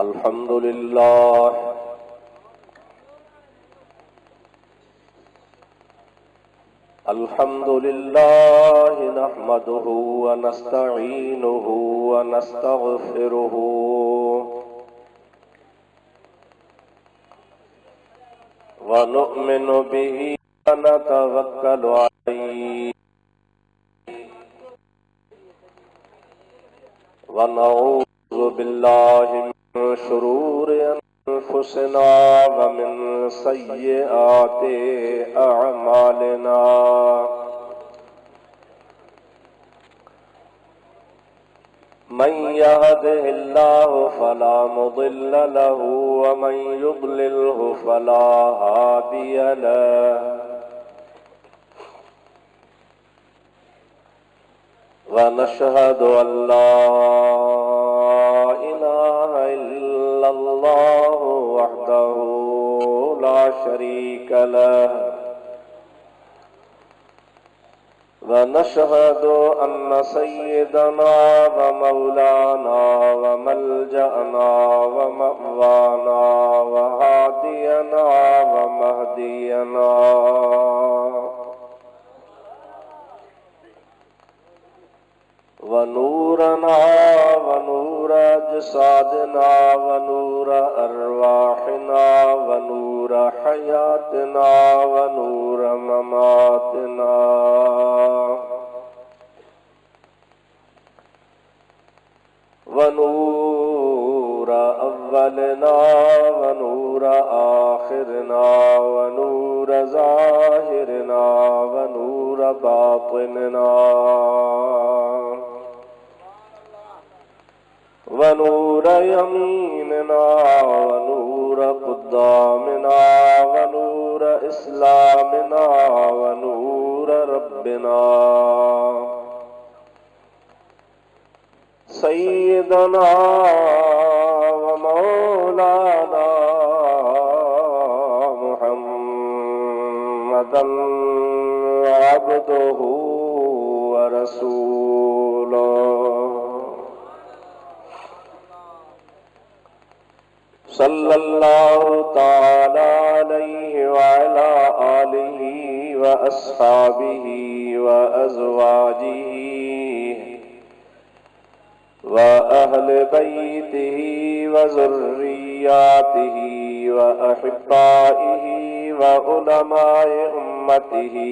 अल्हम्दुलिल्लाह अल्हम्दुलिल्लाह नहमदुहु व नस्तईनुहु व नस्तगफिरुहु व नु'मिनु बिही व नतवक्कलु अलैहि व नऊज़ु बिल्लाहि मिन शुरूरि अनफुसिना व मिन सय्यिआति अअमालिना मन यहदिहिल्लाहु फला मुदिल्ल लहु व मन युद्लिल्हु फला हादिय लहु व नशहदु अल्ला इलाहा इल्लल्लाहु वहदहु ला शरीका लहु व नशहदु अन्न सय्यदना व मौलाना व मल्जअना व मअवाना व हादियना व महदियना व नूरना व नूर अजसादना व नूर अरवाहिना व नूर हयातना व नूर ममातना व नूर अव्वलना व नूर आखिरना व नूर ज़ाहिरना व नूर बातिनना व नूर यमीनना व नूर क़ुद्दामिना व नूर इस्लामिना व नूर रब्बिना सय्यदना व मौलाना मुहम्मदन अब्दुहु व रसूलुहु सल्लल्लाहु ताला अलैहि व अला आलिहि व अस्हाबिहि व अज़वाजिहि व अहले बैतिहि व ज़ुर्रिय्यातिहि व अहिब्बाइहि व उलमाए उम्मतिहि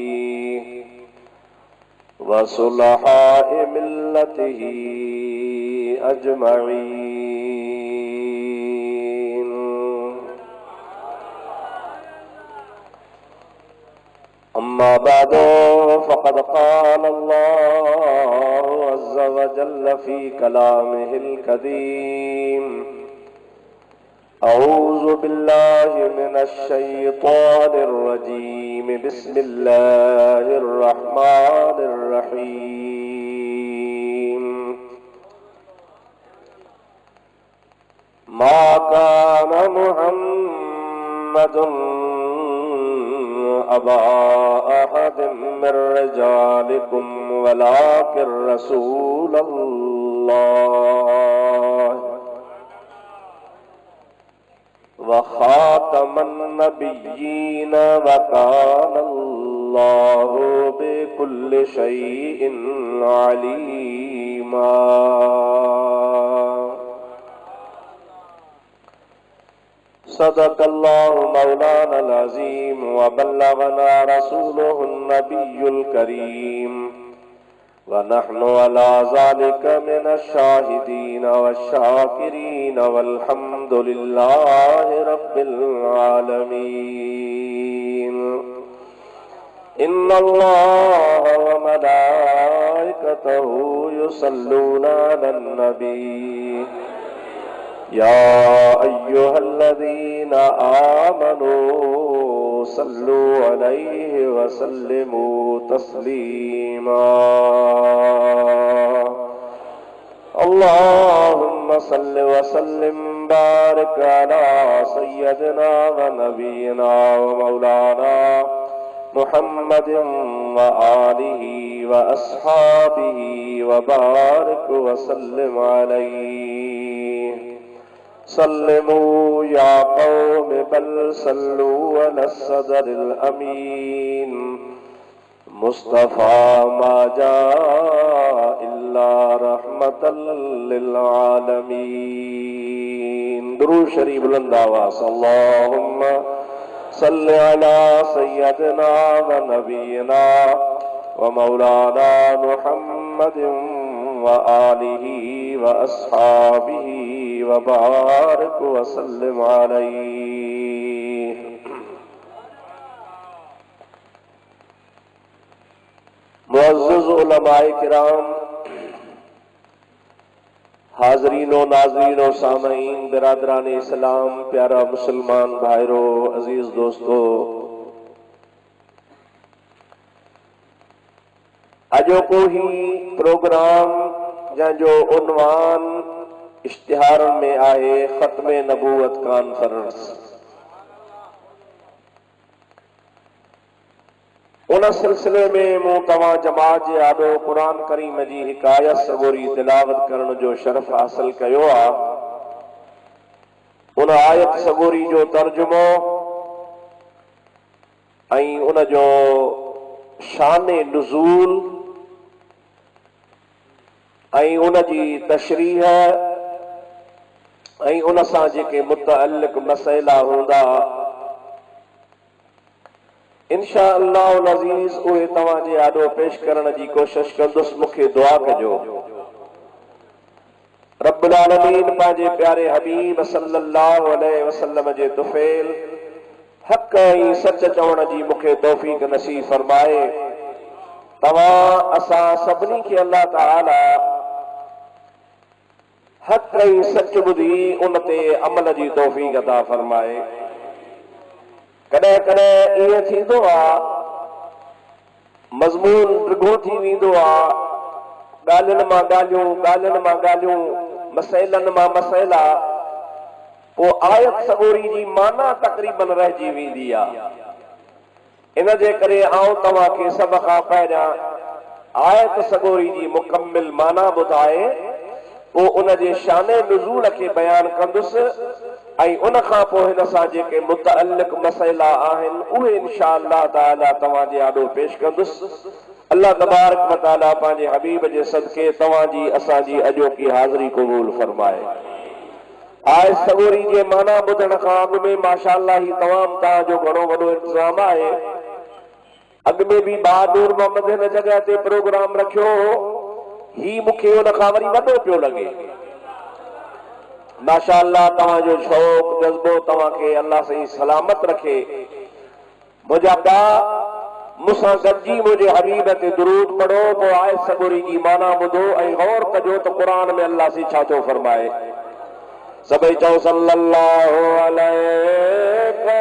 व सुलहाए मिल्लतिहि अजमईन। अम्मा बादो फ़क़द क़ाल अल्लाहु अज़्ज़ व जल्ल फ़ी कलामिहिल कदीम अऊज़ु बिल्लाहि मिनश शैतानिर रजीम बिस्मिल्लाहिर रहमानिर रहीम मा कान मुहम्मदुन अबा अहदिम मिर रिजालिकुम वलाकिर रसूलल्लाह व खातमन नबिय्यीन व कानल्लाहु बिकुल्लि शैइन अलीमा। सदक़ल्लाहु मौलानल अज़ीम व बल्लगना रसूलुहुन नबियुल करीम व नहनु अला ज़ालिका मिनश शाहिदीन वश्शाकिरीन वल्हम्दुलिल्लाहि रब्बिल आलमीन। इन्नल्लाह व मलाइकतहु युसल्लूना अलन नबी या अय्युहल्लज़ीना आमनू सल्लु अलैहि व सल्लिमू तस्लीमा। अल्लाहुम्मा सल्लि व सल्लिम बारिक अला सय्यदिना व नबीना व मौलाना मुहम्मदिन व आलिहि व अस्हाबिहि व बारिक व सल्लिम अलैहि सल्लिमू या कौम बल सल्लू अला सदरिल अमीन मुस्तफा मा जा इल्ला रहमतल लिल आलमीन। दुरूद शरीफ बुलंद आवाज़। अल्लाहुम्मा सल्लि अला सय्यदना व नबीना व मौलाना मुहम्मदिन व आलिहि व अस्हाबिहि व बारिक व सल्लिम अलैहि। मुअज़्ज़िज़ उलमाए किराम, हाज़रीनो नाज़रीनो सामईन, बिरादरान इस्लाम, प्यारा मुसलमान भाइरो, अजीज दोस्तो, अजो को ही प्रोग्राम जंहिंजो उन्वान इश्तिहार में आहे ख़त्मे नबूवत कॉन्फ्रेंस। उन सिलसिले में मूं तव्हां जमात जे आॾो क़ुरान करीम जी हिकु आयत सगोरी तिलावत करण जो शरफ़ हासिल कयो आहे। उन आयत सगोरी जो तर्जुमो ऐं उन जो शान नुज़ूल ऐं उन जी तशरीह ऐं उन सां जेके मुतअल्लिक़ मसइला हूंदा इंशा अल्लाह अज़ीज़ उहे तव्हां जे आॾो पेश करण जी कोशिश कंदुसि। मूंखे दुआ कजो रब्बुल आलमीन पंहिंजे प्यारे हबीब सल्लल्लाहु अलैहि वसल्लम जे तुफ़ैल हक़ ऐं सच चवण जी मूंखे तौफ़ीक़ नसीब फरमाए। तव्हां असां सभिनी खे अल्लाह ताला हक़ ऐं सच ॿुधी उन ते अमल जी तौफ़ीक़ अता फरमाए। कॾहिं कॾहिं ईअं थींदो आहे मज़मून डिघो थी वेंदो आहे, ॻाल्हियुनि मां ॻाल्हियूं, मसइलनि मां मसइला, पोइ आयत सगोरी जी माना तक़रीबन रहिजी वेंदी आहे। इन जे करे आउं तव्हांखे सभ खां पहिरियां आयत सगोरी जी मुकमिल माना ॿुधाए पोइ उन जे शान नुज़ूल खे बयान कंदुसि ऐं उन खां पोइ हिन सां जेके मुतअल्लिक़ मसइला आहिनि उहे इंशा अल्लाह ताला तव्हां जे आॾो पेश कंदुसि। अल्लाह तबारक व तआला पंहिंजे हबीब जे सदके तव्हांजी असांजी अॼोकी हाज़िरी क़बूल फरमाए। आयत सगोरी जे माना ॿुधण खां अॻु में माशाअल्लाह ही तमामु तव्हांजो घणो वॾो इंतज़ाम आहे। अॻु में बि बहादुर मोहम्मद हिन जॻह ते प्रोग्राम रखियो ही मूंखे उन खां वरी वॾो पियो लॻे। माशाअल्लाह तव्हांजो शौक़ जज़्बो तव्हांखे अल्लाह सही सलामत रखे। मुंहिंजा ॿिया मूंसां गॾिजी मुंहिंजे हबीब ते दुरूद पढ़ो, पोइ आयत सगोरी जी माना ॿुधो ऐं गौर कजो त क़ुरान में अल्लाह सी छा थो फरमाए। सभई चओ सल्लल्लाहु अलैहि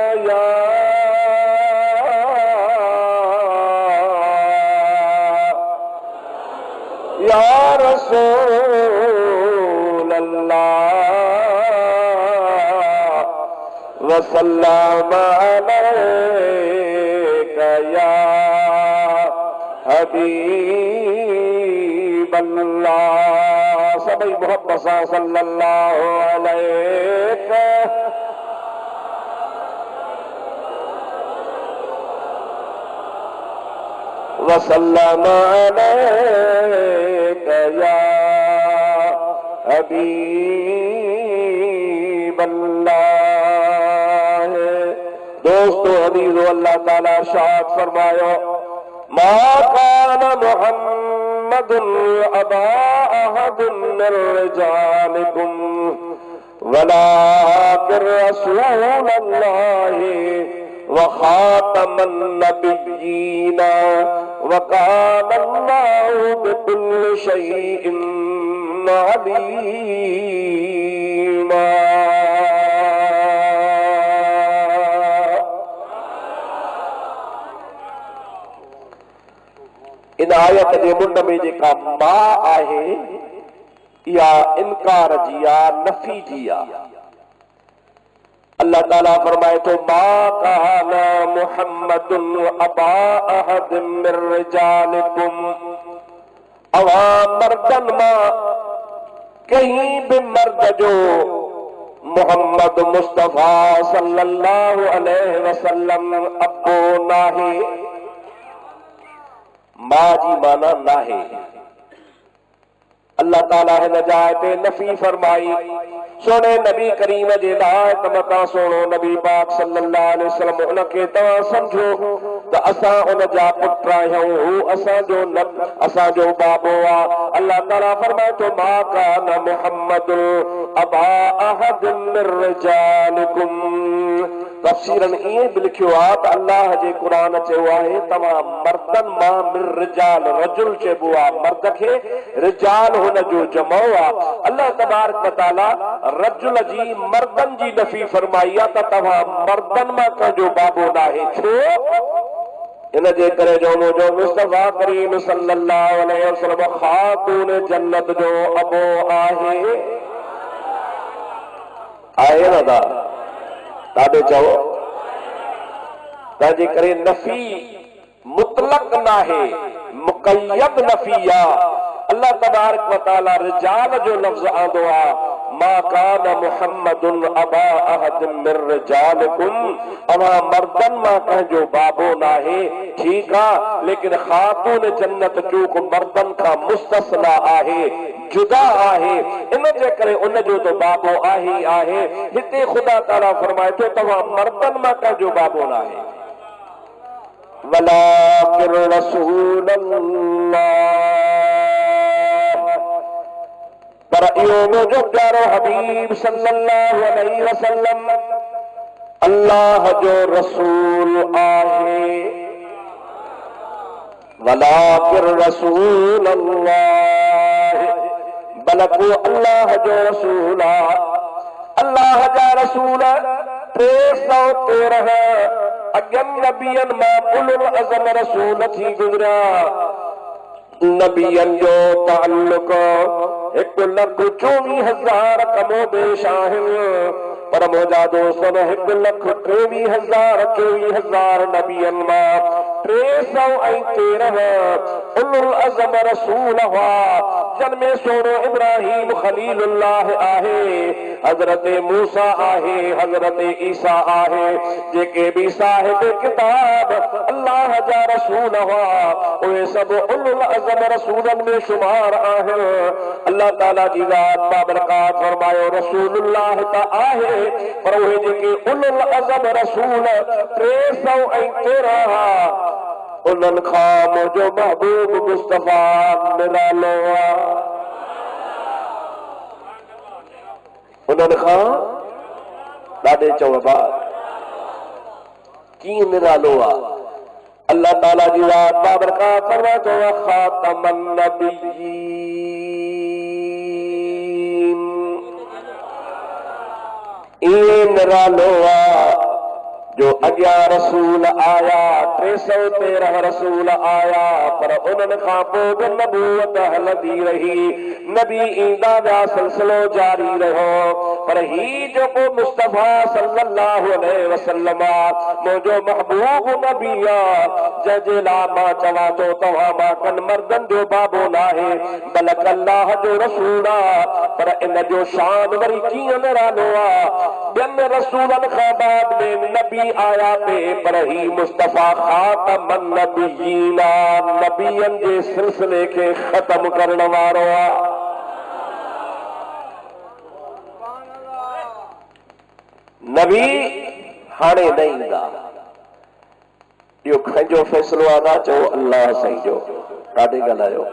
या रसूल अल्लाह वसल्लम अलैका या हबीब अल्लाह। सभई मोहब्बत सां सल्लल्लाहु अलैका वसल्लम अलैका या हबीब अल्लाह। दोस्तों अज़ीज़ो, अल्लाह ताला इरशाद फरमायो मा कान मुहम्मदुन अबा अहदिन मिन रिजालिकुम वलाकिन रसूलल्लाहि व खातमन नबिय्यीन व कान अल्लाहु बिकुल्लि शैइन अलीमा। इन आयत जे मुंड में जेका मा आहे इहा इनकार जी आहे, नफ़ी जी आहे। अल्लाह ताला फरमाए तो मा कान मुहम्मदुन अबा अहदिन मिन रिजालिकुम, अवां मर्दन मां कहीं भी मर्द जो मोहम्मद मुस्तफा सल्लल्लाहु अलैहि वसल्लम अब्बो नाहे, मां जी माना नाहे। अल्लाह ताला है नजायत नफी फरमाई सोने नबी करीम जे हिदायत मता सोनो नबी पाक सल्लल्लाहु अलैहि वसल्लम उनके तव्हां समझो त असां उन जा पुट आहियूं, असांजो बाबो आहे। अल्लाह ताला फरमाए थो मा कान मुहम्मद अबा अहद मिन रिजालिकुम। तफसीरन ईअं बि लिखियो आहे त अल्लाह जे क़ुरान चयो आहे तव्हां मर्दन मां मिन रिजाल, रजुल चइबो आहे मर्द खे, रिजाल हुन जो जमो आहे। अल्लाह तबारक व तआला रजुल जी मर्दन जी नफ़ी फरमाई आहे त तव्हां मर्दन मां कंहिंजो बाबो नाहे। छो? इन जे करे जो मुंहिंजो मुस्तफा करीम सल्लल्लाहु अलैहि वसल्लम खातून जन्नत जो अबो आहे। आहे न दा ॾाढो चओ तंहिंजे करे नफ़ी मुतलक नाहे, मुक़य्यद नफ़ी आहे। अल्लाह तबारक व तआला रिजाल जो लफ्ज़ आंदो आहे मा कान मुहम्मदुन अबा अहद मिन रिजालिकुम, अवां मर्दन मां कंहिंजो बाबो नाहे। ठीकु आहे, लेकिन खातून जन्नत चूक मर्दन खां मुस्तस्ना आहे, जुदा आहे, इन जे करे उनजो तो बाबो आहे ही आहे। हिते ख़ुदा ताला फरमाए थो तव्हां मर्दन मां कंहिंजो बाबो नाहे। वलाकिन रसूलल्लाह, पर इहो मुंहिंजो प्यारो हबीब सल्लल्लाहु अलैहि वसल्लम अल्लाह जो रसूल आहे। वलाकिन रसूलल्लाह, बल्कि अल्लाह जो रसूल आहे। अल्लाह जा रसूल 313 अॻियनि नबियनि मां उलुल अज़म रसूल थी गुज़रिया। नबियनि जो ताल्लुक 1,24,000 कमो बेश आहिनि, पर मुंहिंजा दोस्त 1,23,000 24,000 नबियनि मां 313 उलुल अज़म रसूल हुआ, जिन में सोनो इब्राहिम खलीलुल्लाह आहे, हज़रत मूसा आहे, हज़रत ईसा आहे, जेके भी साहिब किताब अल्लाह जा रसूल हुआ उहे सब उलुल अज़म रसूलन में शुमार आहिनि। अल्लाह ताला जी ज़ात बाबरकात फरमायो रसूलुल्लाह त आहे, पर उहे जेके उलुल अज़म रसूल 313 उन्हनि खां मुंहिंजो महबूब मुस्तफा निरालो आहे। उन्हनि खां ॾाढे चवबा कीअं निरालो आहे। अल्लाह ताला जी ज़ात बाबरकात फरमाए थो खातमन नबिय्यीन, इहे निरालो आहे जो अॻियां रसूल आया 313 रसूल आया, पर उन्हनि खां पोइ बि नबूवत हलंदी रही, नबी ईंदा विया, सिलसिलो जारी रहियो। पर ही जेको मुस्तफा सल्लल्लाहु अलैहि वसल्लम मुंहिंजो महबूब नबी आहे, जंहिंजे लाइ मां चवां थो तव्हां मां कन मर्दन जो बाबो नाहे, बल्कि अल्लाह जो रसूल आहे। पर इन जो शान वरी कीअं निरालो आहे। ॿियनि रसूलनि खां बाद में नबी आया पे, पर ही मुस्तफा खातमन नबिय्यीन, नबियनि जे सिलसिले खे ख़त्म करण वारो आहे। नबी हाणे न ईंदा, इहो कंहिंजो फ़ैसिलो आहे न चओ अल्लाह साईं जो, ॾाढे ॻाल्हायो।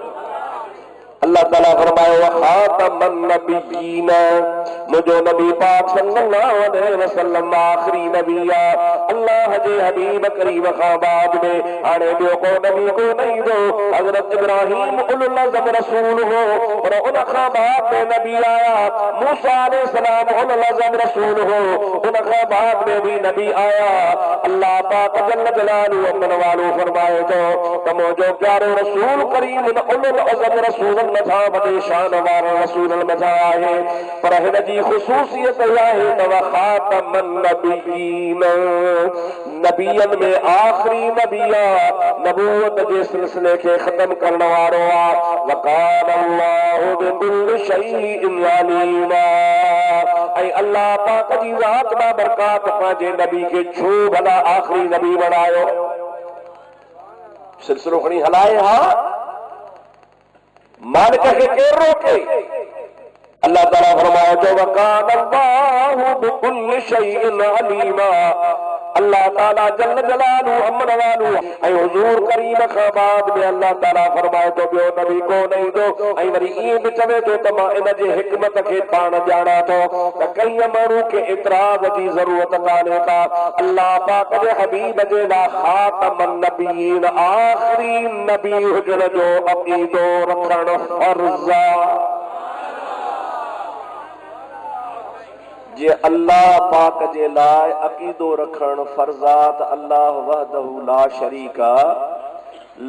अल्लाह ताला फरमायो खातमन नबिय्यीन, मुंहिंजो नबी पाक सल्लल्लाहु अलैहि वसल्लम आखिरी नबी आहे। अल्लाह जे हबीब करीम खां बाद में हाणे ॿियो को नबी को न ईंदो। हज़रत इब्राहिम उलुल अज़म रसूल हो, पर उन खां बाद में नबी आया। मूसा अलैहिस्सलाम उलुल अज़म रसूल हो, उन खां बाद में भी नबी आया। अल्लाह पाक जल्ल जलालहू अमन वालो फरमाए थो त मुंहिंजो प्यारो रसूल करीम उलुल अज़म रसूल मथा वॾे शान वारो रसूल मथा आहे, पर हिन जी ख़ुसूसियत आहे त खातमन नबिय्यीन, नबियनि में आख़िरी नबी आहे, नबूवत जे सिलसिले खे ख़त्म करण वारो आहे। वकान अल्लाहु बिकुल्लि शैइन अलीमा। ऐं अल्लाह पाक जी ज़ात मां बरकात पंहिंजे नबी खे छो भला आख़िरी नबी बणायो? सिलसिलो खणी हलाए हा, मालिक खे केरु रोके? अल्लाह ताला फरमाए थो वकान अल्लाहु बिकुल्लि शैइन अलीमा। अल्लाह ताला जल्ल जलालू अमन वालू ऐं हुजूर करीम खां बाद में अल्लाह ताला फरमाए थो ॿियो नबी कोन ईंदो। ऐं वरी ईअं बि चवे थो त मां इन जे हिकमत खे पाण ॼाणा थो त कई माण्हू खे इतराज़ जी ज़रूरत कान्हे का। अल्लाह पाक जे हबीब जे लाइ ख़ातमुन नबीयीन आख़िरी नबी हुजण जो अक़ीदो रखणु फ़र्ज़ आहे। जे अल्लाह पाक जे लाइ अक़ीदो रखण फर्ज़ात अल्लाह वहदहु ला शरीका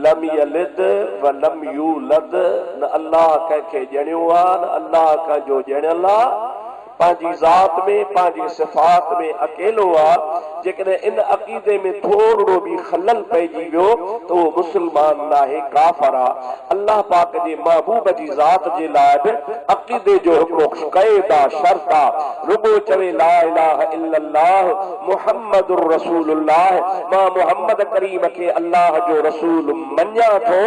लम यलिद व लम यूलद। न अल्लाह कंहिंखे ॼणियो आहे न अल्लाह कंहिंजो ॼणियल आहे। पंहिंजी ज़ात में पंहिंजी सिफ़ात में अकेलो आहे। जेकॾहिं इन अक़ीदे में थोरो बि खलल पइजी वियो त उहो मुस्लमान नाहे, काफ़िर आहे। अल्लाह पाक जे महबूब जी ज़ात जे लाइ बि अक़ीदे जो हिकिड़ो क़ैद आहे, शर्त आहे। रुगो चवे ला इलाहा इल्लल्लाह मुहम्मदुर रसूलुल्लाह, मां मुहम्मद करीम खे अल्लाह जो रसूल मञा थो,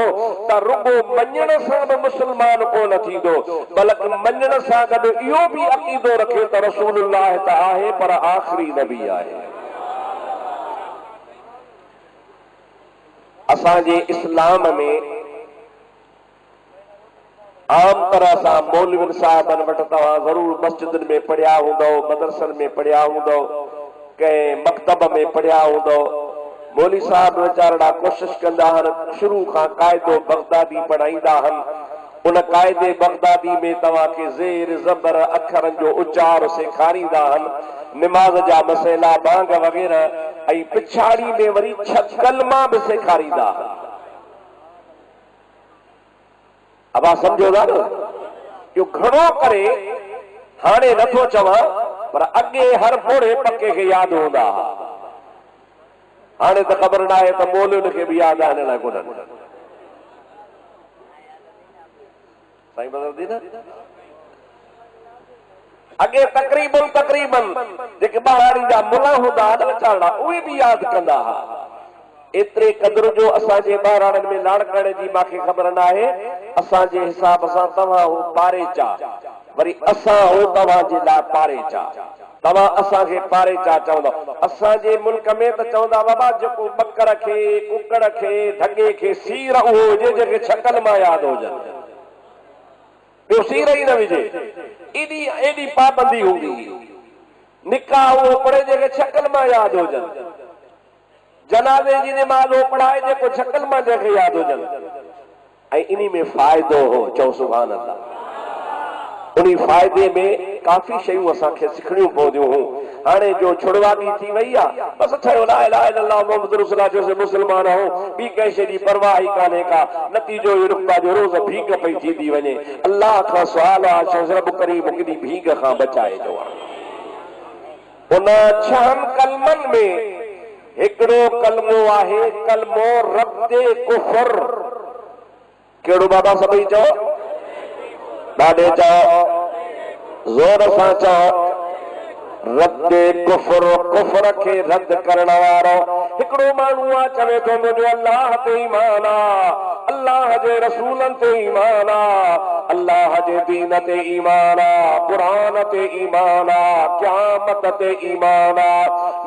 त रुगो मञण सां बि मुस्लमान कोन थींदो, बल्कि मञण सां गॾु इहो बि अक़ीदो रखे त रसूलुल्लाह त आहे पर आख़िरी नबी आहे। असांजे इस्लाम में आम तरह सां मौलवियुनि साहिबनि वटि तव्हां ज़रूर मस्जिदनि में पढ़िया हूंदव, मदरसनि में पढ़िया हूंदव, कंहिं मकतब में पढ़िया हूंदव। मौली साहब वीचारा कोशिश कंदा आहिनि, शुरू खां क़ाइदो बगदादी पढ़ाईंदा आहिनि। उन क़ाइदे बगदादी में तव्हांखे ज़ेर ज़बर अखरनि जो उचार सेखारींदा आहिनि, निमाज़ जा मसइला, बांग वग़ैरह, ऐं पिछाड़ी में वरी 6 कलमा बि सेखारींदा आहिनि। अब आप समझो था न, इहो घणो करे हाणे नथो चवां, पर अॻे हर पोड़े पके खे यादि हूंदा हुआ। हाणे त ख़बर न आहे त मौलवियुनि खे बि यादि आहे न कोन्हनि। साईं बदलदी न अॻे तक़रीबन जेके ॿाहिरि जा मुला हूंदा हुआ वीचारा, उहे बि यादि कंदा हुआ। एतिरे क़दुरु जो असांजे ॿारनि में लाड़काणे जी मूंखे ख़बर न आहे। असांजे हिसाब सां तव्हां हो पारे चा, वरी असां हो तव्हांजे लाइ पारे चा। तव्हां असांखे पारे चा चवंदव। असांजे मुल्क में त चवंदा बाबा जेको बकर खे, कुकड़ खे, धगे खे सीर उहो हुजे जेके शकल मां यादि हुजनि, ॿियो सीर ई न विझे। एॾी पाबंदी हूंदी। निकाह उहो पढ़े जेके शकल मां यादि हुजनि, जनाज़े जी निमाज़ हो पढ़ाए जेको शकल मां जंहिंखे यादि हुजनि। ऐं इन में फ़ाइदो हो, चओ सुभान अल्लाह। उन फ़ाइदे में काफ़ी शयूं असांखे सिखणियूं पवंदियूं हुयूं। हाणे जो छुड़वागी थी वई आहे, बसि ठहियो ला इलाहा इल्लल्लाह मुहम्मद रसूलुल्लाह जो मुस्लमान हो, ॿी कंहिं शइ जी परवाह ई कान्हे का। नतीजो इहो रुखा जो रोज़ भीग पई थींदी वञे। अल्लाह खां सुवाल आहे रब करीम किनी भीग खां बचाए जो आहे। उन 6 कलमनि में हिकिड़ो कलमो आहे, कलमो रद्दे कुफर। कहिड़ो बाबा सभई चओ, ॾाढे चओ, ज़ोर सां चओ, रद्दे कुफर। कुफर खे रद्द करण वारो हिकिड़ो माण्हू आहे, चवे थो मुंहिंजो अल्लाह ते ईमान आहे, अल्लाह जे रसूलनि ते ईमान आहे, अल्लाह जे दीन ते ईमान आहे, क़ुरान ते ईमान आहे, क़यामत ते ईमान आहे,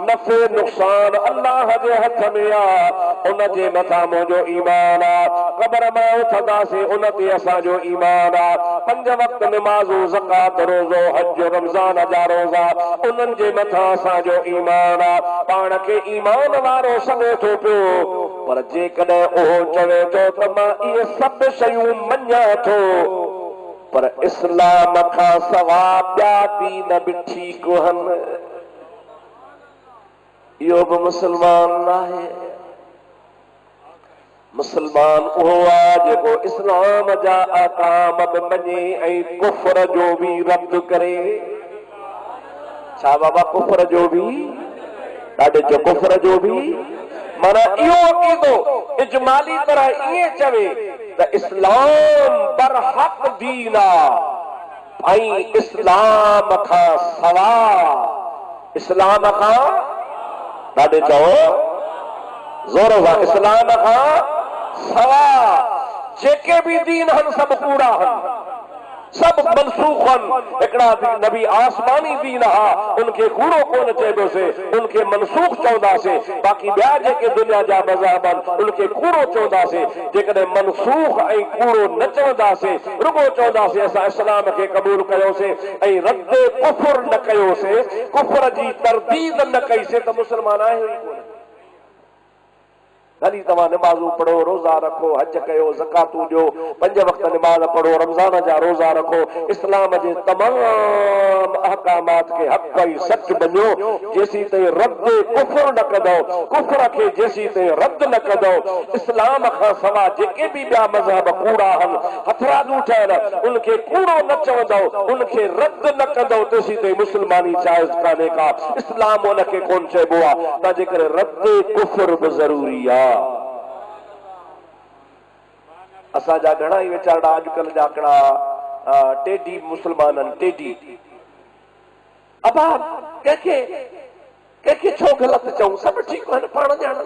नफ़े नुक़सान अल्लाह जे हथ में आहे, उन जे मथां मुंहिंजो ईमान आहे, क़ब्र मां उथंदासीं उन ते असांजो ईमान आहे, 5 वक़्त निमाज़ूं, ज़कात, रोज़ो, हज, रमज़ान जा रोज़ा, उन्हनि जे मथां असांजो ईमान आहे। पाण खे ईमान वारो सॾे थो पियो, पर जेकॾहिं उहो चवे थो त मां इहे सभु शयूं मञा थो, पर इस्लाम खां सवाइ ॿिया दीन बि ठीकु आहिनि, इहो बि मुस्लमान नाहे। मुस्लमान उहो आहे जेको इस्लाम जा अहकाम बि मञे ऐं कुफर जो बि रद्द करे। छा बाबा कुफर जो बि, ॾाढे कुफर जो बि, माना इहो अक़ीदो इजमाली तरह ईअं चवे त इस्लाम बरहक दीन आहे ऐं इस्लाम खां सवा इस्लाम खां ॾाढे चओ ज़ोर सां इस्लाम खां सवा जेके भी दीन हन सब कूड़ा हन सब मनसूख हन हिकिड़ा नबी आसमानी दीन हा उनके कूड़ो कोन चइबोसीं उनके मनसूख चवंदासीं बाक़ी ॿिया जेके दुनिया जा मज़हब हन उनके कूड़ो चवंदासीं जेकॾहिं मनसूख ऐं कूड़ो न चवंदासीं रुगो चवंदासीं असां इस्लाम खे क़बूल कयोसीं ऐं रद्द कुफर न कयोसीं कुफर जी तरदीद न कईसीं त मुस्लमान आहे ई कोन खाली तव्हां निमाज़ू पढ़ो रोज़ा रखो हज कयो ज़कातूं ॾियो 5 वक्त निमाज़ पढ़ो रमज़ान जा रोज़ा रखो इस्लाम जे तमाम अहकामात खे हक़ ऐं सच मञो जेसीं ताईं रद्द कुफर न कंदो कुफर खे जेसीं ताईं रद्द न कंदो इस्लाम खां सवा जेके भी ॿिया मज़हब कूड़ा हन हथरादूं ठहियल उनखे कूड़ो न चवंदो उनखे रद्द न कंदो तेसीं ताईं मुस्लमानी जाइज़ कान्हे का इस्लाम उनखे कोन चइबो आहे त जेकॾहिं रद्द कुफर बि ज़रूरी आहे असांजा घणा ई वीचारा अॼुकल्ह जा हिकिड़ा टेडी मुस्लमान आहिनि टेडी अबा कंहिंखे छो ग़लति चऊं सभु ठीकु आहिनि पाण ॼाण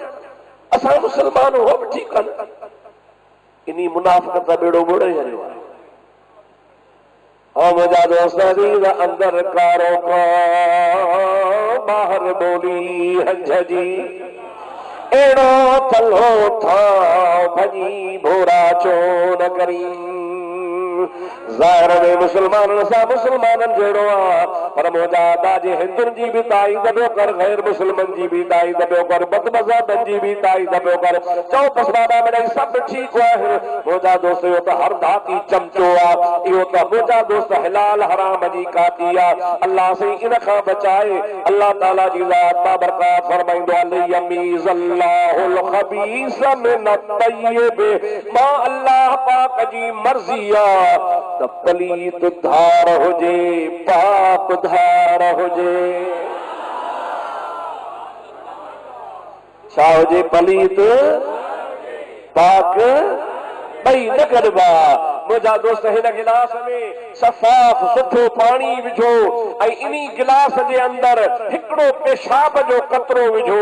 असां मुस्लमान हो बि ठीकु आहिनि इन मुनाफ़िक़त बेड़ो ॿुड़े छॾियो आहे मुंहिंजा दोस्त अंदर कारो का ॿाहिरि ॿोली हंझ जी एड़ो थलो था भॼी भोरा छो न करी ज़ाहिर में मुसलमाननि सां मुसलमाननि जहिड़ो आहे पर मुंहिंजा दाजे हिंदुनि जी बि ताई दॿियो कर गैर मुस्लिमनि जी बि ताई दॿियो कर बदमज़हबनि जी बि ताई दॿियो कर चओ पसवाड़ा मिड़ई सभु ठीकु आहे मुंहिंजा दोस्त इहो त हर धाती चमचो आहे इहो त मुंहिंजा दोस्त हिलाल हराम जी काती आहे अल्लाह से इन खां बचाए अल्लाह ताला जी ज़ात बाबरकात फरमाईंदो आहे यमीज़ल्लाहुल ख़बीस मिन अत-तय्यिब मां अल्लाह पाक जी मर्ज़ी आहे त पलीत धार हुजे पाप धार हुजे छा हुजे पलीत पाक ॿई न गॾिबा मुंहिंजा दोस्त हिन गिलास में सफ़ाफ सुठो पाणी विझो ऐं इन्ही गिलास जे अंदर हिकिड़ो पेशाब जो कतरो विझो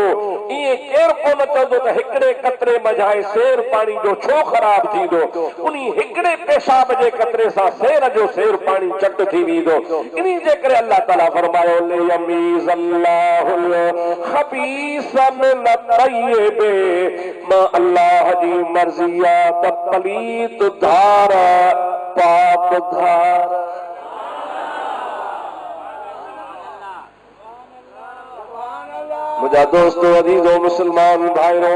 ईअं केरु कोन चवंदो त हिकिड़े कतरे मझाए सेर पाणी जो छो ख़राब थींदो उन्ही हिकिड़े पेशाब जे कतरे सां सेर जो सेर पाणी चट थी वेंदो इन्ही जे करे अल्लाह ताला फरमायो लियमीज़ल्लाहुल ख़बीस मिन अत-तय्यिब मां अल्लाह जी मर्ज़ी आहे त पलीत धार पाप धार मुंहिंजा दोस्तो अज़ीज़ो मुस्लमान भाइरो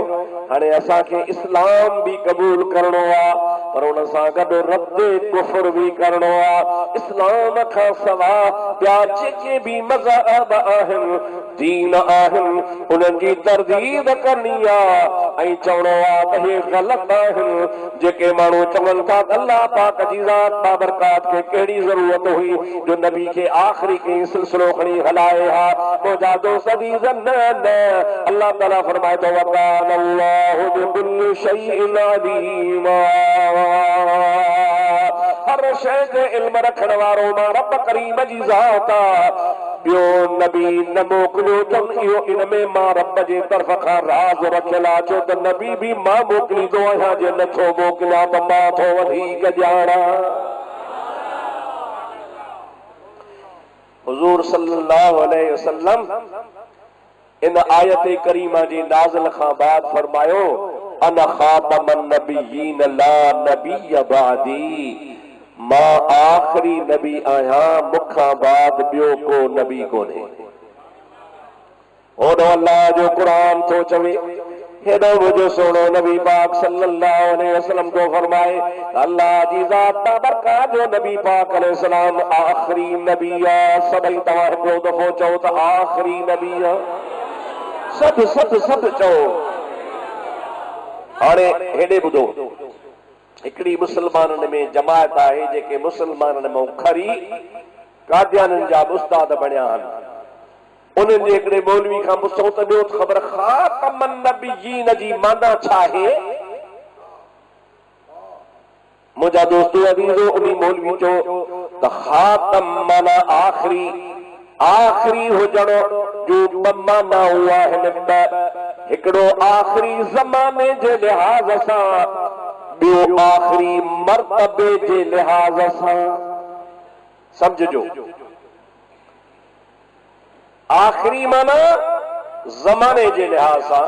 हाणे असांखे इस्लाम भी क़बूल करणो आहे पर उन सां गॾु रद्द कुफर भी करणो आहे इस्लाम खां सवा ॿिया जेके भी मज़हब आहिनि दीन आहिनि उन्हनि जी तरदीद करणी आहे ऐं चवणो आहे त हे ग़लति आहिनि जेके माण्हू चवनि था त अल्लाह पाक जी ज़ात बाबरकात खे कहिड़ी ज़रूरत हुई जो नबी खे आख़िरी कंहिं सिलसिलो खणी हलाए हा मुंहिंजा दोस्त अज़ीज़ न अल्लाह ताला फरमाए थो वकान अल्लाहु बिकुल्लि शैइन अलीमा हर शइ जो इल्म रखण वारो मां रब करीम जी ज़ात आहे ॿियो नबी न मोकिलियो अथनि इहो इन में मां रब जे तरफ़ खां राज़ रखियल आहे छो त नबी बि मां मोकिलींदो आहियां जे नथो मोकिलियां त मां थो वधीक ॼाणां हुज़ूर सल्लल्लाहु अलैहि वसल्लम इन आयत करीमा जी नाज़िल खां बाद फरमायो अना खातमन नबिय्यीन ला नबिय्य बअदी मां आखिरी नबी आहियां मूंखां बाद ॿियो को नबी कोन्हे ओॾो अल्लाह जो क़ुरान थो चवे हेॾो मुंहिंजो सुहिणो नबी पाक सल्लल्लाहु अलैहि वसल्लम को फरमाए अल्लाह जी ज़ात बाबरकात जो नबी पाक अलैहि सलाम आखिरी नबी आहे सभई तव्हां हिकिड़ो दफ़ो चओ त आखिरी नबी आहे सभु चओ हाणे हेॾे ॿुधो हिकिड़ी मुसलमाननि में जमायत आहे जेके मुसलमाननि मां खरी कादियाननि जा उस्ताद बणिया आहिनि उन्हनि जे हिकिड़े मौलवी खां पुछूं त ॿियो ख़बर खातमन नबिय्यीन जी माना छा आहे मुझा दोस्तों अजीजो उन्हीं मौलवी चो त खातम माना आखिरी आखिरी हुजणो जो बमाना हुआ है हिकड़ो आखिरी ज़माने जे लिहाज सां बियो आखिरी मर्तबे जे लिहाज सां समझो आखिरी माना ज़माने जे लिहाज सां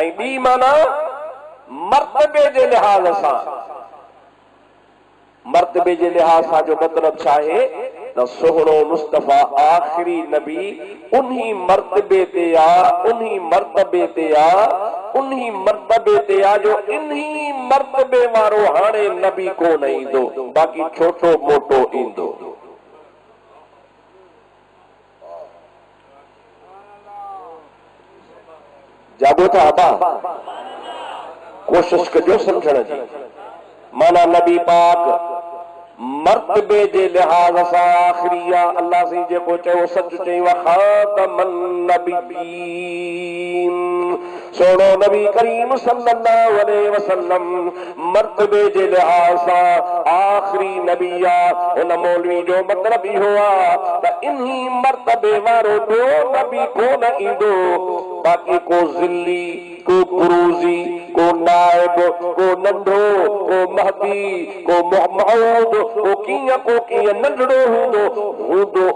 ऐं ॿी माना मर्तबे जे लिहाज सां मर्तबे जे लिहाज सां जो मतलब छा है त सोहणो मुस्तफ़ा आखिरी नबी उन्हीं मर्तबे ते उन्हीं मर्तबे ते उन्हीं मर्तबे ते जो इन्हीं मर्तबे वारो हाणे नबी कोन ईंदो बाक़ी छोटो मोटो ईंदो जागो था अबा कोशिश कजो समझण जी माना नबी पाक मर्तबे जे लिहाज सां आखिरी अल्लाह से जेको चयो सच चई खातमन नबीयीन सोनो नबी करीम सल्लल्लाहु अलैहि वसल्लम मर्तबे जे लिहाज सां आखिरी नबी उन मौलवी जो मतलब इहो त इन्हीं मर्तबे वारो ॿियो नबी कोन ईंदो बाक़ी को ज़िल्ली को बुरूज़ी को नाइब को नंढो को महदी को महमूद को कीअं नंढड़ो हूंदो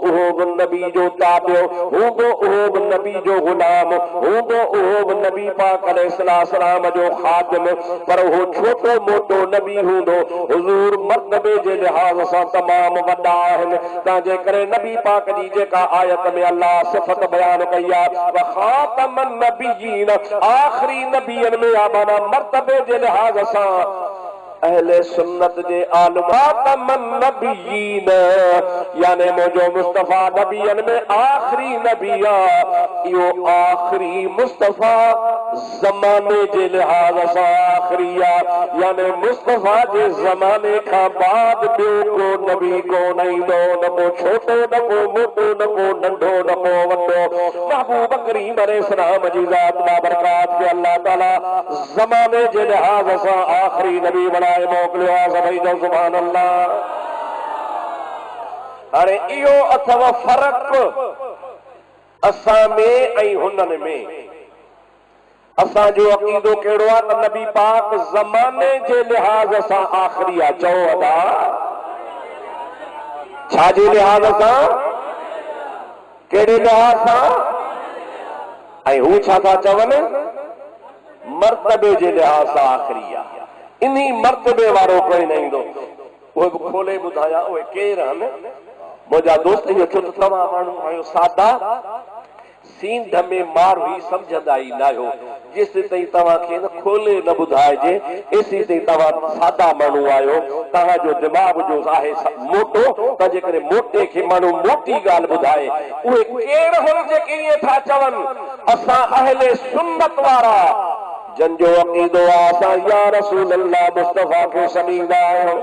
उहो बि नबी जो ताबियो हूंदो उहो बि नबी जो गुलाम हूंदो उहो बि नबी पाक अलैहिस्सलाम जो खादिम पर उहो छोटो मोटो नबी हूंदो हुजूर मर्तबे जे लिहाज सां तमाम वॾा आहिनि तंहिंजे करे नबी पाक जी जेका आयत में अल्लाह सिफ़त बयान कई आहे खातमन नबीयीन आखिरी नबीयन में आबाना मर्तबे जे लिहाज सां अहले सुन्नत जे आलम खातमन नबीयीन यानी मुझो मुस्तफा नबीयन में आखिरी नबी यो आखिरी मुस्तफा ज़माने जे लिहाज सां आखिरी यानी मुस्तफा जे ज़माने का बाद ॿियो को नबी कोन ईंदो न को छोटो न को मोटो न को नंढो न को वॾो महबूब करीम अलैहिस्सलाम जी ज़ात बाबरकात के अल्लाह ताला ज़माने जे लिहाज सां आखिरी नबी बनाए मोकिलियो आहे सभई जो सुभान अल्लाह हाणे इहो अथव फ़र्क़ असां में ऐं हुननि में असांजो अक़ीदो कहिड़ो आहे त नबी पाक ज़माने जे लिहाज सां आखिरी आहे चओ अदा छा जे लिहाज सां कहिड़े लिहाज सां ऐं हू छा था चवनि मर्तबे जे लिहाज सां आखिरी आहे इन्हीं मर्तबे वारो कोई न ईंदो उहे बि खोले ॿुधाया उहे केरु आहिनि मुंहिंजा दोस्त इहो छो त तव्हां माण्हू आहियो सादा सींध में मार हुई समझंदा ई न आहियो जेसि ताईं तव्हांखे न खोले न ॿुधाइजे एसी ताईं तव्हां सादा माण्हू आहियो तव्हांजो दिमाग़ जो आहे मोटो तंहिंजे करे मोटे खे माण्हू मोटी ॻाल्हि ॿुधाए उहे केरु हुन जेके ईअं था चवनि असां अहले सुन्नत वारा जंहिंजो अक़ीदो आहे असां या रसूल अल्लाह मुस्तफ़ा खे सॾींदा आहियूं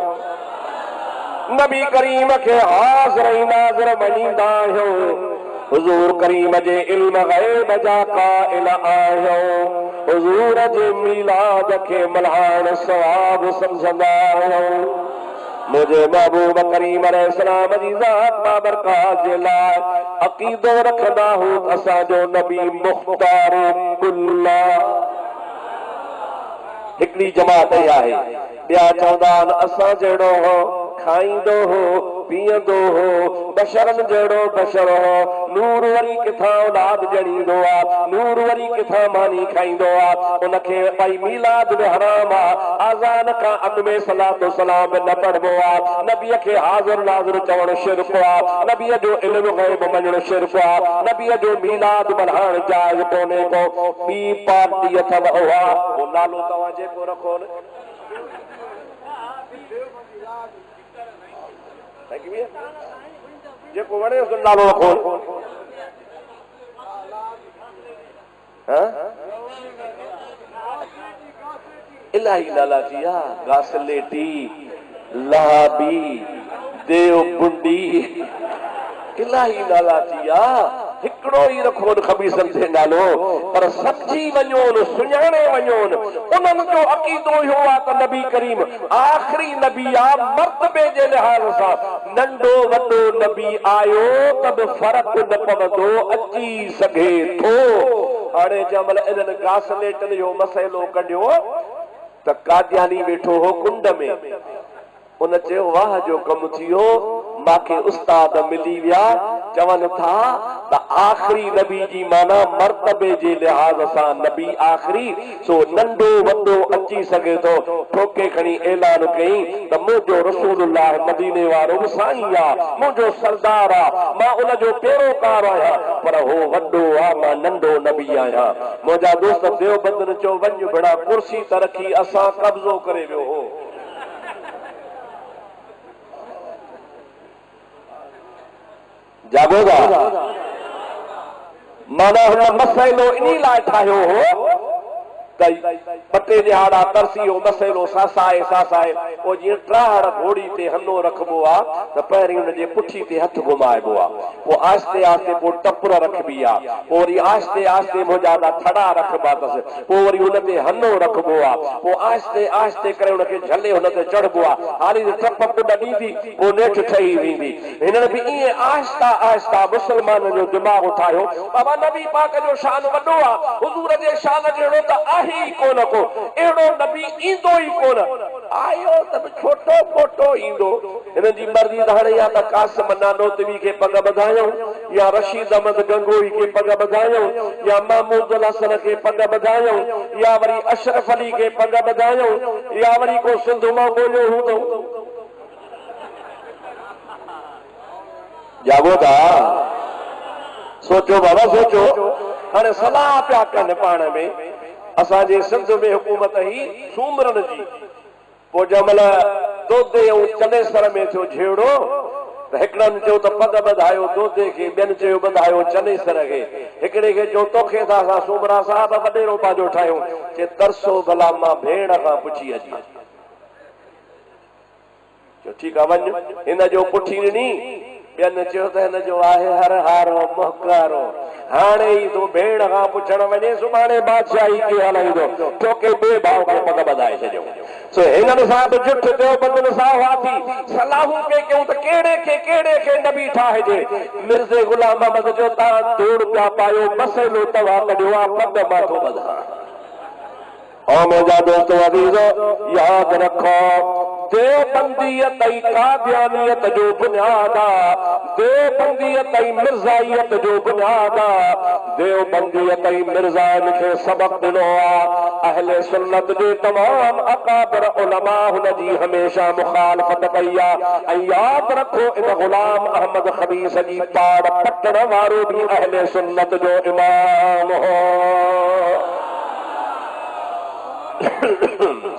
नबी करीम खे हाज़िर ऐं नाज़िर मञींदा आहियूं हुजूर करीम जे इल्म ग़ैब जा क़ाइल आहियूं हुजूर जे मीलाद खे मल्हाइण सवाब समझंदा आहियूं मुझे महबूब करीम अलैहिस्सलाम जी ज़ात बाबरकात जे लाइ अक़ीदो रखंदा हूं असांजो नबी मुख़्तार कुल्ला हिकड़ी जमात आहे ॿिया चवंदा आहिनि असां जहिड़ो हो खाईंदो हो पीअंदो हो बशरन जहिड़ो बशर हो नूर वरी किथां औलाद ॼणींदो आहे नूर वरी किथां मानी खाईंदो आहे उनखे भई मीलाद बि हराम आहे आज़ान खां अॻु में सलातो सलाम न पढ़बो आहे नबीअ खे हाज़िर नाज़िर चवणु शिरक आहे नबीअ जो इल्मु ग़ैब मञणु शिरक आहे नबीअ जो मीलाद मल्हाइण जाइज़ कोन्हे को ॿी पार्टी अथव उहा उहो नालो तव्हां जेको रखो न जेको वणे उसको नालो रखो इलाही नाला थी गासलेटी लहाबी देव बुंडी इलाही नाला थी हिकिड़ो ई रखो ख़बीसनि ते नालो, पर समझी वञो सुञाणे वञो। उन्हनि जो अक़ीदो इहो आहे त नबी करीम आख़िरी नबी आहे, मर्तबे जे लिहाज़ सां नंढो वॾो नबी आयो त बि फ़र्क़ु न पवंदो, अची सघे थो। हाणे जंहिं महिल इन्हनि घासलेटनि जो मसइलो कढियो त कादियानी वेठो हो कुंड में, उन चयो वाह जो कमु थियो, मांखे उस्ताद मिली विया, चवनि था त आख़िरी नबी जी माना मर्तबे जे लिहाज़ सां नबी आख़िरी, सो नंढो वॾो अची सघे थो। ठोके खणी ऐलान कई त मुंहिंजो रसूलुल्लाह मदीने वारो बि साईं आहे, मुंहिंजो सरदार आहे, मां उनजो पेरोकार आहियां, पर हो वॾो आहे, मां नंढो नबी आहियां। मुंहिंजा दोस्त देवबंद चयो वञ भेड़ा, कुर्सी त रखी असां कब्ज़ो करे वियो हो। जागोगा माना हुन मसइलो इन लाइ ठाहियो हो त ॿ टे ॼाड़ा तरसी हो मसइलो सासाए पोइ जीअं ट्राहड़ घोड़ी ते हनो रखबो आहे त पहिरीं हुनजे पुठी ते हथ घुमाइबो आहे, पोइ आहिस्ते आहिस्ते पोइ टपुर रखबी आहे, पोइ वरी आहिस्ते आहिस्ते मुंहिंजा थड़ा रखबा अथसि, पोइ वरी हुन ते हनो रखबो आहे, पोइ आहिस्ते आहिस्ते करे हुनखे झले हुन ते चढ़बो आहे, हाली टप कुॾ ॾींदी पोइ नेठि ठही वेंदी। हिननि बि ईअं आहिस्ता आहिस्ता मुस्लमाननि जो दिमाग़ उठायो, बाबा नबी पाक जो शान वॾो आहे, हुज़ूर जे शान जहिड़ो त आहे ई कोन को, अहिड़ो नबी ईंदो ई कोन, आयो त छोटो मोटो ईंदो। हिन जी मर्ज़ी त हाणे या त कासिम नानोतवी खे पग ॿधायूं, या रशीद अहमद गंगोई खे पग ॿधायूं, या महमूद हसन खे पग ॿधायूं, या वरी अशरफ अली खे पग ॿधायूं, या वरी को सिंध मां ॻोल्हियो हूंदो। जागो था, सोचो बाबा सोचो। हाणे सलाह पिया कनि पाण में, असांजे सिंध में हुकूमत ही सूमरनि जी, पोइ जंहिं महिल दोदे ऐं चनेसर में थियो झेड़ो त हिकिड़नि चयो त पग ॿधायो दोदे खे, ॿियनि चयो ॿधायो चनेसर खे, हिकिड़े खे चयो तोखे त असां सूमरा साहिब वॾेरो पंहिंजो ठाहियूं, चए तरसो भला मां भेण खां पुछी अची। चयो ठीकु आहे वञ, हिन जो पुठी ॾिनी, ॿियनि चयो त हिन जो आहे हर हारो मोहकारो, हाणे ई तूं भेण खां पुछण वञे, सुभाणे बादशाही खे हलाईंदो, तोखे ॿिए भाउ खे पग ॿधाए छॾियो। सो हिननि सां बि जुठ देवबंदनि सां हुआ थी, सलाहूं पे कयूं त कहिड़े खे नबी ठाहिजे। मिर्ज़े गुलाम अहमद जो तव्हां धूड़ पिया पायो, मसइलो तव्हां कढियो आहे, पग माथो ॿधा। और मुंहिंजा दोस्त अज़ीज़ो यादि रखो, देवबंदीयत ऐं कादियानियत जो बुनियाद आहे, देवबंदीयत ऐं मिर्ज़ाइयत जो बुनियाद आहे। देवबंदीयत ऐं मिर्ज़ाइन खे सबक़ ॾिनो आहे, अहले सुन्नत जे तमाम अकाबिर उलमा हुन जी हमेशा मुखालफ़त कई आहे। ऐं यादि रखो, इन गुलाम अहमद ख़बीस जी पाड़ पटण वारो बि अहले सुन्नत जो इमाम हो।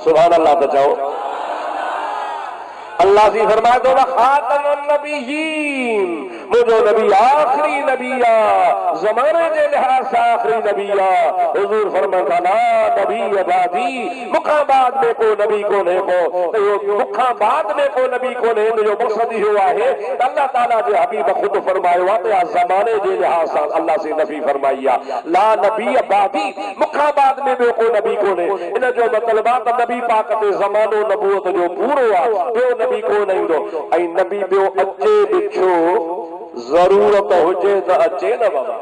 सुभान अल्लाह त चओ। अल्लाह जी फरमाए थो खातमुन नबिय्यीन, मुंहिंजो नबी आख़िरी नबी आहे, ज़माने जे लिहाज़ सां आख़िरी नबी आहे। हुज़ूर फरमाए था ला नबी बादी, मूंखां बाद में को नबी कोन्हे को, त इहो मूंखां बाद में को नबी कोन्हे, इनजो मक़सद इहो आहे त अल्लाह ताला जे हबीब ख़ुदि फरमायो आहे त ज़माने जे लिहाज़ सां अल्लाह से नबी फरमाई आहे, ला नबी बादी, मूंखां बाद में ॿियो को नबी कोन्हे। इन जो मतिलबु आहे त नबी पाक ते ज़मानो नबूअत जो पूरो आहे, ॿियो नबी कोन ईंदो। ऐं नबी ॿियो अचे बि छो, ज़रूरत हुजे त अचे न बाबा।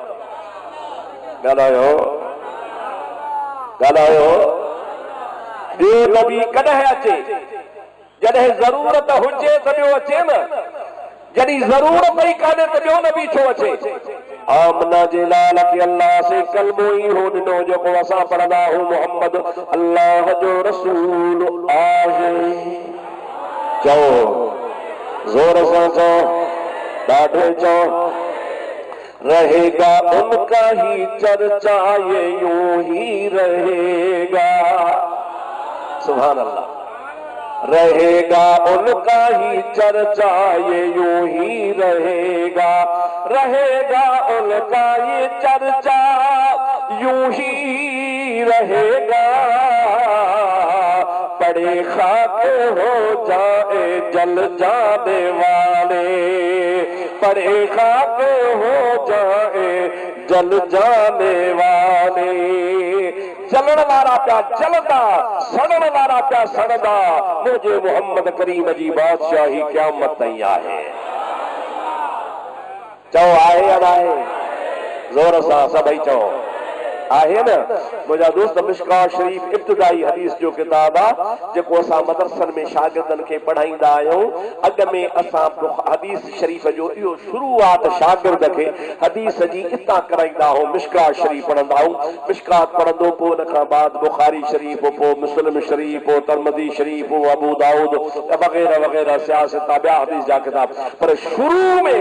ॻाल्हायो ॻाल्हायो, ॿियो नबी कॾहिं अचे, जॾहिं ज़रूरत हुजे त ॿियो अचे न, जॾहिं ज़रूरत ई कान्हे त ॿियो नबी छो अचे। आमना जे लाल खे अल्लाह से कलमो ई हो ॾिनो जेको असां पढ़ंदा आहियूं, मोहम्मद अल्लाह जो रसूल आहे। चओ जोर सां चओ, ॾाढो चओ, रहेगा उनका ही चर्चा, ये यूं ही रहेगा। सुभान अल्लाह। रहेगा उनका ही चर्चा, ये यूं ही रहेगा, रहेगा उनका ये चर्चा, यूं ही रहेगा। पड़े खाक हो जाए जल जाने वाले, पड़े खाक हो जाए जल जाने वाले। जलण वारा प्या जलदा, सड़न वारा प्या सड़दा, मुझे मोहम्मद करीम जी बादशाही क़यामत ताईं आहे। चओ आहे या न आहे? ज़ोर सां सभई चओ आहे न। मुंहिंजा दोस्त मिशका शरीफ़ इब्तिदाई हदीस जो किताब आहे जेको असां मदरसनि में शागिर्दनि खे पढ़ाईंदा आहियूं। अॻ में असां हदीस शरीफ़ जो इहो शुरूआत शागिर्द खे हदीस जी इतां कराईंदा आहियूं। मिशका शरीफ़ पढ़ंदा आहियूं, मिशकात पढ़ंदो, पोइ उन खां बाद बुखारी शरीफ़, पोइ मुस्लिम शरीफ़, पोइ तिरमिज़ी शरीफ़, पोइ अबू दाऊद वग़ैरह वग़ैरह सियासत ॿिया हदीस जा किताब। पर शुरू में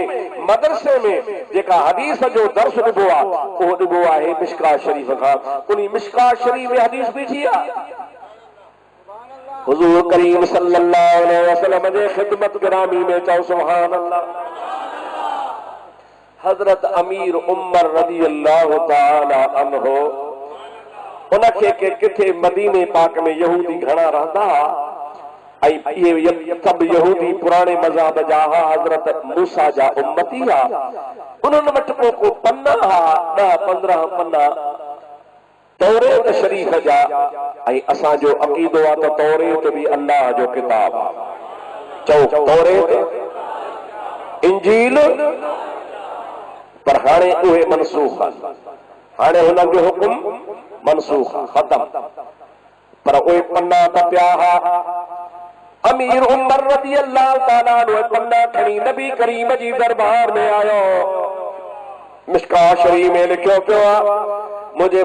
मदरसे में जेका हदीस जो दर्स ॾिबो आहे उहो ॾिबो आहे मिशका शरीफ़ खां। उन्हीं मिशका शरीफ़ में हदीस बीठी आहे हुज़ूर करीम सल्लल्लाहु अलैहि वसल्लम जे ख़िदमत गिरामी में। चओ सुभान अल्लाह। हज़रत अमीर उमर रज़ी अल्लाह ताला अन्हु, उनखे के किथे मदीने पाक में यहूदी घणा रहंदा ऐं इहे सभु यहूदी पुराणे मज़हब जा हज़रत मूसा जा उम्मती हुआ। उन्हनि वटि पोइ को पन्ना हुआ, 10-15 पन्ना तौरेत शरीफ़ जा। ऐं असांजो अक़ीदो आहे त तौरेत बि अल्लाह जो किताब आहे। चओ तौरेत इंजील, पर हाणे उहे मनसूख आहिनि। हाणे हुननि जो हुकुम मनसूख आहे, ख़तम। पर उहे पन्ना त पिया हुआ। अमीर उमर रज़ी अल्लाह ताला अन्हु पन्ना खणी नबी करीम जी दरबार में आयो। मिशका शरीफ़ में लिखियो पियो आहे, मुझे